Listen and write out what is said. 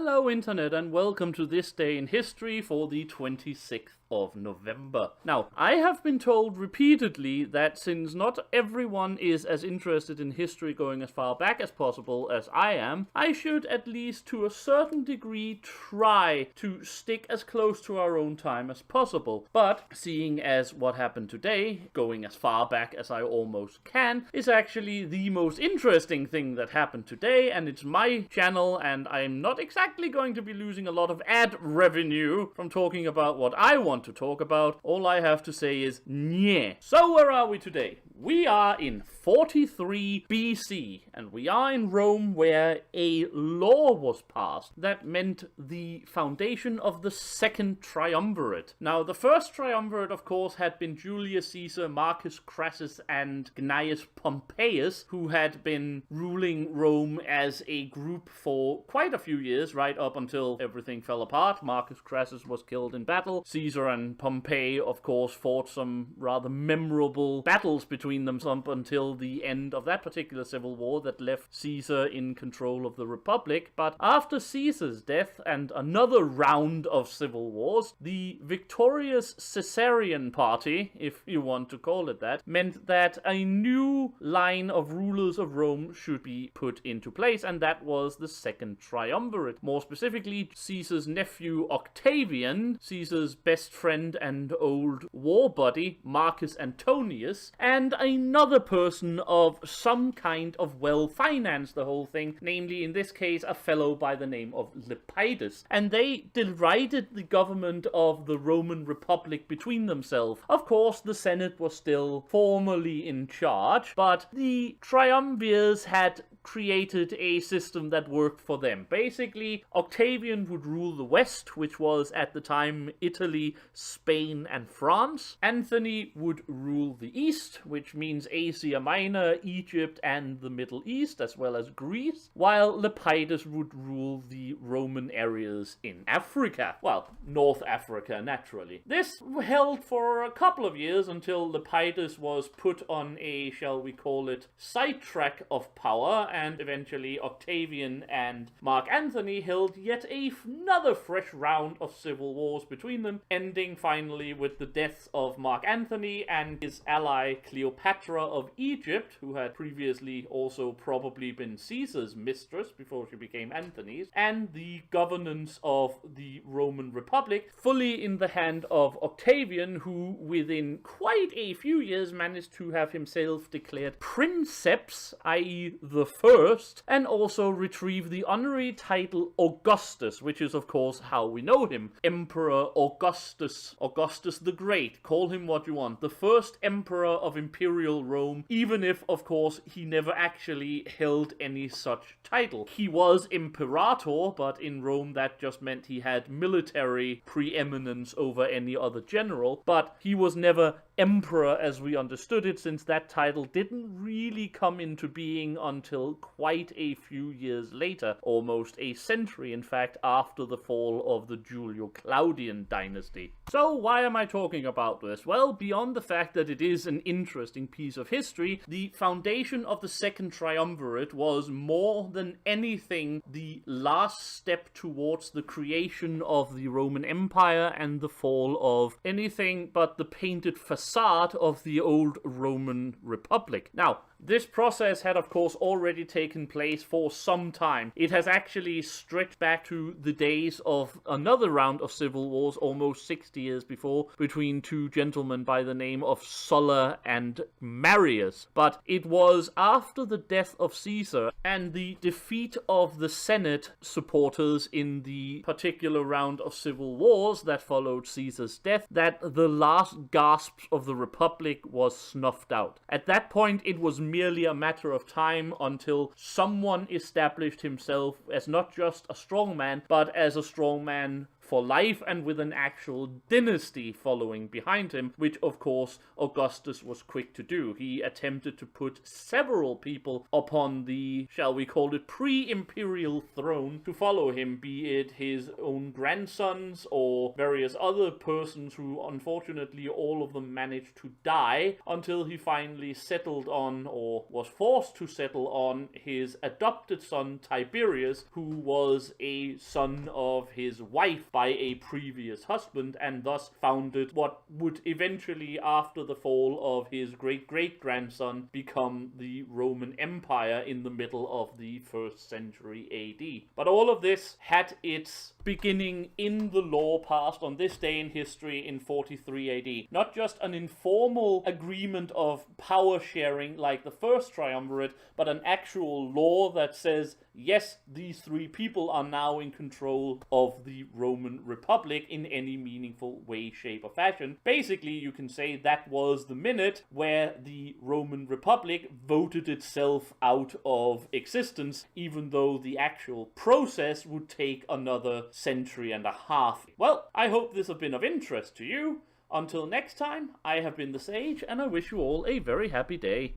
Hello Internet and welcome to this day in history for the 26th of November. Now, I have been told repeatedly that since not everyone is as interested in history going as far back as possible as I am, I should at least to a certain degree try to stick as close to our own time as possible. But seeing as what happened today, going as far back as I almost can, is actually the most interesting thing that happened today, and it's my channel and I'm not exactly going to be losing a lot of ad revenue from talking about what I want to talk about. All I have to say is nyeh. So where are we today? We are in 43 BC, and we are in Rome where a law was passed that meant the foundation of the second Triumvirate. Now, the first Triumvirate, of course, had been Julius Caesar, Marcus Crassus, and Gnaeus Pompeius, who had been ruling Rome as a group for quite a few years, right up until everything fell apart. Marcus Crassus was killed in battle. Caesar and Pompey, of course, fought some rather memorable battles between them up until the end of that particular civil war that left Caesar in control of the Republic. But after Caesar's death and another round of civil wars, the victorious Caesarian party, if you want to call it that, meant that a new line of rulers of Rome should be put into place, and that was the second Triumvirate. More specifically, Caesar's nephew Octavian, Caesar's best friend and old war buddy Marcus Antonius, and another person of some kind of well-financed the whole thing, namely in this case a fellow by the name of Lepidus. And they divided the government of the Roman Republic between themselves. Of course, the Senate was still formally in charge, but the triumvirs had created a system that worked for them. Basically, Octavian would rule the West, which was at the time Italy, Spain, and France. Anthony would rule the East, which means Asia Minor, Egypt, and the Middle East, as well as Greece, while Lepidus would rule the Roman areas in Africa. Well, North Africa, naturally. This held for a couple of years until Lepidus was put on a, shall we call it, sidetrack of power, and eventually Octavian and Mark Antony held yet another fresh round of civil wars between them, ending finally with the deaths of Mark Antony and his ally Cleopatra of Egypt, who had previously also probably been Caesar's mistress before she became Antony's, and the governance of the Roman Republic fully in the hand of Octavian, who within quite a few years managed to have himself declared princeps, i.e. the first, and also retrieve the honorary title Augustus, which is of course how we know him. Emperor Augustus, Augustus the Great, call him what you want, the first emperor of Imperial Rome, even if of course he never actually held any such title. He was imperator, but in Rome that just meant he had military preeminence over any other general, but he was never emperor as we understood it, since that title didn't really come into being until quite a few years later, almost a century in fact, after the fall of the Julio-Claudian dynasty. So why am I talking about this? Well, beyond the fact that it is an interesting piece of history, the foundation of the second triumvirate was more than anything the last step towards the creation of the Roman Empire and the fall of anything but the painted facade of the old Roman Republic. Now, this process had of course already taken place for some time. It has actually stretched back to the days of another round of civil wars almost 60 years before, between two gentlemen by the name of Sulla and Marius. But it was after the death of Caesar and the defeat of the Senate supporters in the particular round of civil wars that followed Caesar's death that the last gasps of the Republic was snuffed out. At that point, it was merely a matter of time until someone established himself as not just a strong man, but as a strong man for life and with an actual dynasty following behind him, which of course Augustus was quick to do. He attempted to put several people upon the, shall we call it, pre-imperial throne to follow him, be it his own grandsons or various other persons who unfortunately all of them managed to die, until he finally settled on, or was forced to settle on, his adopted son Tiberius, who was a son of his wife by a previous husband, and thus founded what would eventually, after the fall of his great-great-grandson, become the Roman Empire in the middle of the 1st century AD. But all of this had its beginning in the law passed on this day in history in 43 AD. Not just an informal agreement of power sharing like the first triumvirate, but an actual law that says, yes, these three people are now in control of the Roman Republic in any meaningful way, shape, or fashion. Basically, you can say that was the minute where the Roman Republic voted itself out of existence, even though the actual process would take another century and a half. Well, I hope this has been of interest to you. Until next time, I have been the Sage, and I wish you all a very happy day.